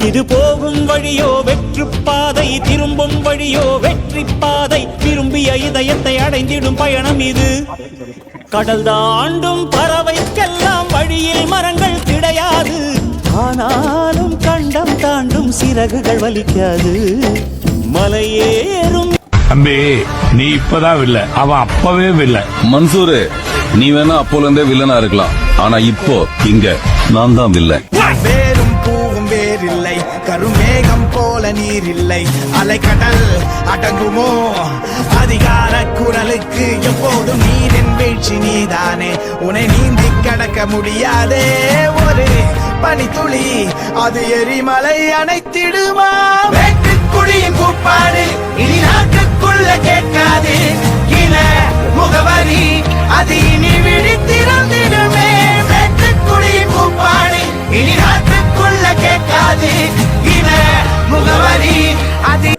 இது போகும் வழியோ வெற்று பாதை, திரும்பும் வழியோ வெற்றி பாதை. விரும்பிய இதயத்தை அடைந்திடும் பயணம் இது. கடல் தாண்டும் பறவைக்கெல்லாம் வழியில் மரங்கள் கிடையாது. ஆனாலும் கண்டம் தாண்டும் சிறகுகள் வலிக்காது. மலையேறும் தம்பி, நீ இப்பதான் வில்ல, அவன் அப்பவே வில்ல. மன்சூரு, நீ வேணா அப்போல இருந்தே வில்லனா இருக்கலாம், ஆனா இப்போ இங்க நான் தான் வில்ல. வேறும் பூவும் வேறில்லை, கருமேகம் போல நீர் இல்லை. அலைக்கடல் அடங்குமோ அதிகார குரலுக்கு? எப்போதும் நீரின் வீழ்ச்சி நீதானே, உன்னை நீந்தி கடக்க முடியாதே. ஒரு பனித்துளி அது எரிமலை அணைத்திடுமா? வேட்டுக்குடியின் கூப்பாடு இனி நாட்டுக்குள்ள கேட்காது. இன முகவரி அது இனி விழித்திருந்திடுமே. வேட்டுக்குடியின் கூப்பாடு இனி நாட்டுக்குள்ள கேட்காது. இன முகவரி அது